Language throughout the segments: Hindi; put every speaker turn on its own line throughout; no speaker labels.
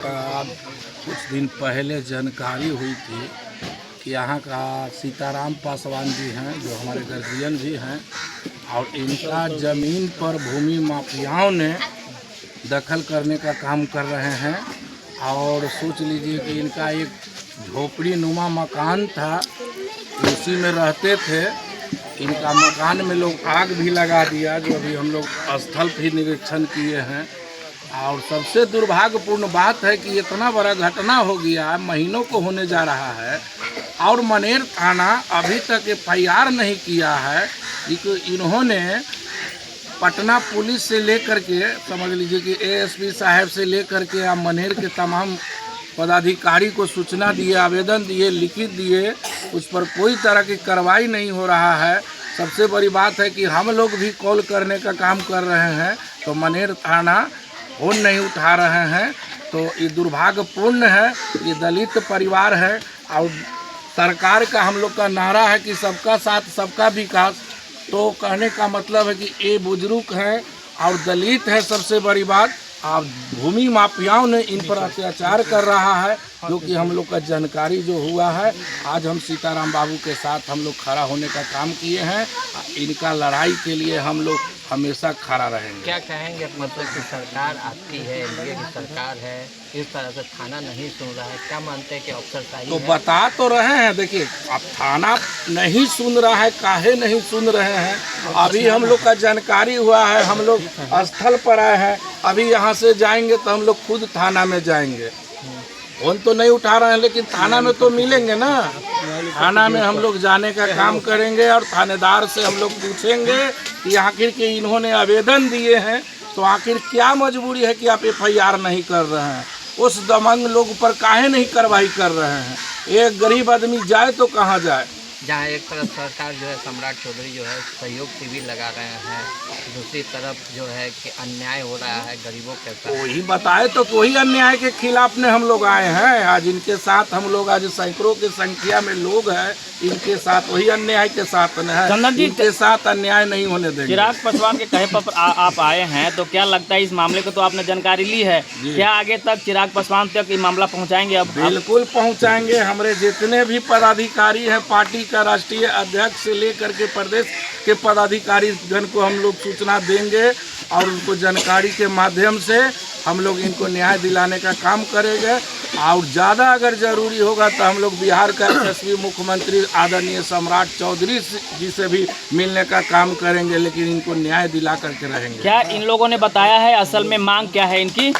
कुछ दिन पहले जानकारी हुई थी कि यहाँ का सीताराम पासवान जी हैं, जो हमारे गार्जियन भी हैं, और इनका ज़मीन पर भूमि माफियाओं ने दखल करने का काम कर रहे हैं। और सोच लीजिए कि इनका एक झोपड़ी नुमा मकान था, उसी में रहते थे। इनका मकान में लोग आग भी लगा दिया, जो अभी हम लोग स्थल भी निरीक्षण किए हैं। और सबसे दुर्भाग्यपूर्ण बात है कि इतना बड़ा घटना हो गया, महीनों को होने जा रहा है, और मनेर थाना अभी तक FIR नहीं किया है। इन्होंने पटना पुलिस से लेकर के, समझ लीजिए कि ASP साहब से लेकर के आप मनेर के तमाम पदाधिकारी को सूचना दिए, आवेदन दिए, लिखित दिए, उस पर कोई तरह की कार्रवाई नहीं हो रहा है। सबसे बड़ी बात है कि हम लोग भी कॉल करने का काम कर रहे हैं, तो मनेर थाना फोन नहीं उठा रहे हैं। तो ये दुर्भाग्यपूर्ण है। ये दलित परिवार है और सरकार का हम लोग का नारा है कि सबका साथ सबका विकास। तो कहने का मतलब है कि ये बुजुर्ग हैं और दलित है। सबसे बड़ी बात, अब भूमि माफियाओं ने इन पर अत्याचार कर रहा है, जो कि हम लोग का जानकारी जो हुआ है। आज हम सीताराम बाबू के साथ हम लोग खड़ा होने का काम किए हैं। इनका लड़ाई के लिए हम लोग हमेशा खड़ा रहेंगे।
क्या कहेंगे, मतलब कि सरकार आपकी है, एनडीए की सरकार है, इस तरह से थाना नहीं सुन रहा है, क्या मानते हैं कि अफसरशाही
तो
है?
बता तो रहे हैं। देखिए, अब थाना नहीं सुन रहा है, काहे नहीं सुन रहे हैं? अभी हम लोग का जानकारी हुआ है, हम लोग स्थल पर आए हैं। अभी यहाँ से जाएंगे तो हम लोग खुद थाना में जाएंगे। फोन तो नहीं उठा रहे हैं, लेकिन थाना में तो मिलेंगे ना। थाना में हम लोग जाने का काम करेंगे और थानेदार से हम लोग पूछेंगे कि आखिर के इन्होंने आवेदन दिए हैं, तो आखिर क्या मजबूरी है कि आप FIR नहीं कर रहे हैं? उस दमंग लोग पर काहे नहीं कार्रवाई कर रहे हैं? एक गरीब आदमी जाए तो कहाँ जाए?
जहाँ एक तरफ सरकार जो है, सम्राट चौधरी जो है सहयोग शिविर लगा रहे हैं, दूसरी तरफ जो है कि अन्याय हो रहा है गरीबों के साथ।
वही बताए तो वही अन्याय के खिलाफ ने हम लोग आए हैं। आज इनके साथ हम लोग, आज सैकड़ों की संख्या में लोग हैं इनके साथ, वही अन्याय के साथ है। इनके साथ अन्याय नहीं होने देंगे।
चिराग पासवान के कहे पर आप आए हैं, तो क्या लगता है इस मामले को तो आपने जानकारी ली है, क्या आगे तक चिराग पासवान तक ये मामला पहुंचाएंगे? अब
बिल्कुल पहुंचाएंगे। हमारे जितने भी पदाधिकारी हैं, पार्टी का राष्ट्रीय अध्यक्ष से लेकर के प्रदेश के पदाधिकारी जन को हम लोग सूचना देंगे, और उनको जानकारी के माध्यम से हम लोग इनको न्याय दिलाने का काम करेंगे। और ज़्यादा अगर ज़रूरी होगा तो हम लोग बिहार का यशस्वी मुख्यमंत्री आदरणीय सम्राट चौधरी जी से भी मिलने का काम करेंगे, लेकिन इनको न्याय दिला करके रहेंगे।
क्या इन लोगों ने बताया है असल में मांग क्या है इनकी?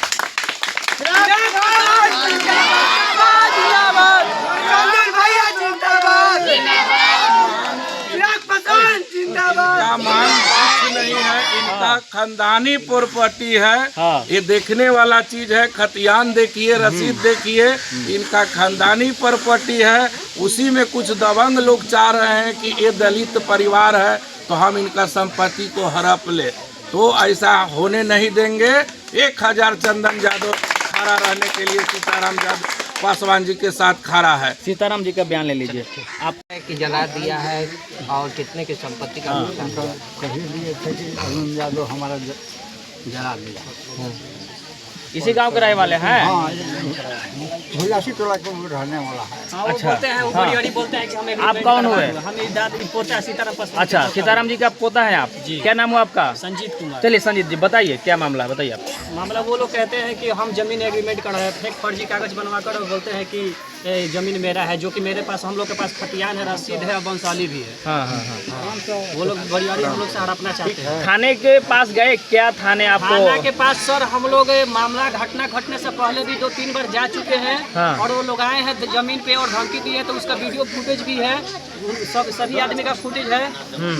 इनका मांग कुछ नहीं है, इनका खानदानी प्रॉपर्टी है।
हाँ।
ये देखने वाला चीज है। खतियान देखिए, रसीद देखिए, इनका खानदानी प्रॉपर्टी है। उसी में कुछ दबंग लोग चाह रहे हैं कि ये दलित परिवार है तो हम इनका संपत्ति को हड़प ले, तो ऐसा होने नहीं देंगे। 1000 चंदन यादव खड़ा रहने के लिए सीताराम पासवान जी के साथ खड़ा है।
सीताराम जी का बयान ले लीजिए आप।
कि जला दिया है और कितने की संपत्ति का नुकसान हुआ?
कभी लिए थे कि अरुण यादव हमारा जला दिया।
इसी गांव के रहने वाले हैं?
हाँ, भुलासी टोला के रहने वाला है।
अच्छा,
बोलते हैं, वो बड़ी बोलते हैं कि हमें
आप कौन हुए?
हमें दादी पोता है सीताराम पासवान।
अच्छा, सीताराम जी का पोता है आप? क्या नाम हुआ आपका?
संजीत कुमार।
चलिए संजीत जी बताइए क्या मामला है, बताइए आप।
मामला वो लोग कहते हैं कि हम जमीन एग्रीमेंट कर रहे हैं, फेक फर्जी कागज बनवा कर, और बोलते हैं कि जमीन मेरा है, जो कि मेरे पास, हम लोग के पास खतियान है, रसीद है और वंशाली भी है।
हाँ हाँ हाँ।
वो लोग बड़ियारी हम लोग से हड़पना चाहते हैं।
थाने के पास गए क्या? थाने आपको?
थाना के पास सर हम लोग मामला घटना घटने से पहले भी 2-3 बार जा चुके हैं।
हाँ।
और वो लोग आए हैं जमीन पे और धमकी दी है, तो उसका वीडियो फुटेज भी है, सभी आदमी का फुटेज है।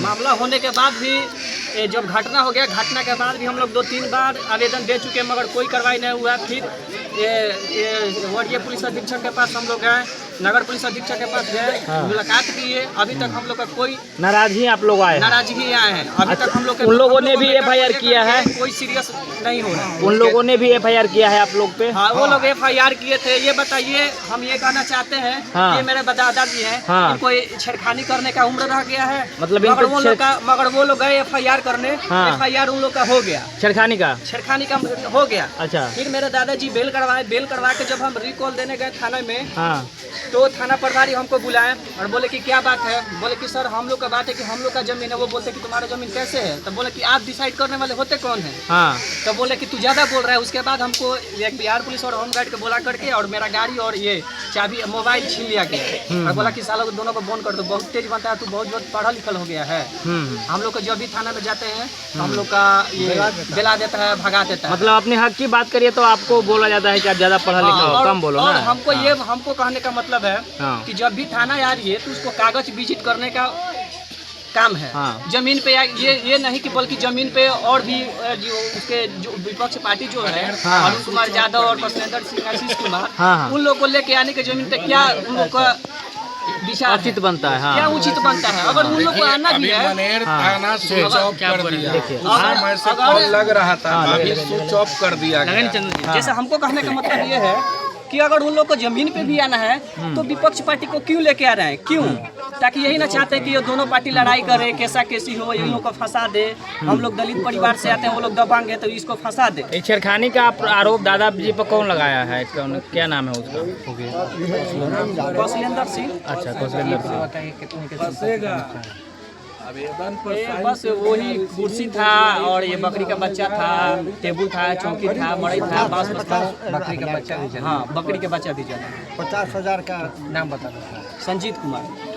मामला होने के बाद भी, जब घटना हो गया, घटना के बाद भी हम लोग 2-3 बार आवेदन दे चुके हैं, मगर कोई कार्रवाई नहीं हुआ। फिर ये वरीय पुलिस अधीक्षक के पास हम लोग गए, नगर पुलिस अधीक्षक के पास गए, मुलाकात किए, अभी तक हम लोग का कोई
नाराज ही आप लोग आए हैं?
नाराज ही आए हैं। अभी तक हम लोग
उन लोगों ने भी FIR किया है?
कोई सीरियस नहीं हो रहा।
उन लोगों ने भी FIR किया है आप लोग पे?
हाँ, वो लोग FIR किए थे। ये बताइए, हम ये कहना चाहते हैं,
हाँ।
ये मेरे दादाजी हैं,
हाँ।
इनको छेड़खानी करने का उम्र रह गया है,
मतलब
मगर
इनको
मगर वो लोग गए FIR करने,
हाँ।
FIR उन लोग का हो गया,
छेड़खानी का
हो गया।
अच्छा।
फिर मेरे दादाजी बेल करवा के जब हम रिकॉल देने गए थाने में,
हाँ।
तो थाना प्रभारी हमको बुलाए और बोले कि क्या बात है। बोले कि सर हम लोग का बात है कि हम लोग का जमीन है। वो बोलते कि तुम्हारा जमीन कैसे है? तब बोले कि आप डिसाइड करने वाले होते कौन है?
हाँ।
तब बोले कि तू ज़्यादा बोल रहा है। उसके बाद हमको एक बिहार पुलिस और होमगार्ड के बुला करके और मेरा गाड़ी और ये चाबी मोबाइल छीन लिया गया और बोला कि सालों को दोनों को फोन कर दो, बहुत तेज बनता है, तू बहुत पढ़ा लिखल हो गया है। हम लोग को जब भी थाना में जाते हैं तो हम लोग का ये जला देता है, भगा देता है।
मतलब अपने हक की बात करिए तो आपको बोला जाता है कि आप ज्यादा पढ़ा लिखा हो, कम बोलो
और
ना।
हमको कहने का मतलब है कि जब भी थाना आ रही है तो उसको कागज विजिट करने का काम है।
हाँ।
जमीन पे ये नहीं कि बल्कि जमीन पे और भी जो उसके जो विपक्ष पार्टी जो है,
हाँ।
अरुण कुमार यादव और प्रश्नेंद्र सिंह आशीष कुमार,
हाँ।
उन लोग को लेके आने के जमीन पे क्या उन लोग का विचार
उचित बनता है। हाँ।
क्या उचित बनता है? अगर उन लोग को आना भी है,
मनेर थाना स्विच ऑफ कर दिया।
देखिए,
उस समय से कॉल लग रहा था, अभी स्विच ऑफ कर दिया गया।
जैसे हमको कहने का मतलब ये है कि अगर उन लोग को जमीन पे भी आना है तो विपक्ष पार्टी को क्यों लेके आ रहे हैं? क्यों? ताकि यही ना चाहते कि ये दोनों पार्टी लड़ाई करे, कैसा कैसी हो, इन लोग को फंसा दे। हम लोग दलित परिवार से आते हैं, वो लोग दबाएंगे तो इसको फंसा दे।
ये छेड़खानी का आरोप दादाजी पर कौन लगाया है? क्या नाम है उसका?
कौशलेंद्र सिंह।
अच्छा, कौशलेंद्र सिंह।
बस वही कुर्सी था और ये बकरी का बच्चा था, टेबुल था, चौकी था, मड़ई था, बांस था, बकरी का बच्चा भी। हाँ, बकरी का बच्चा भी जला।
50,000 का नाम बता दो।
संजीत कुमार।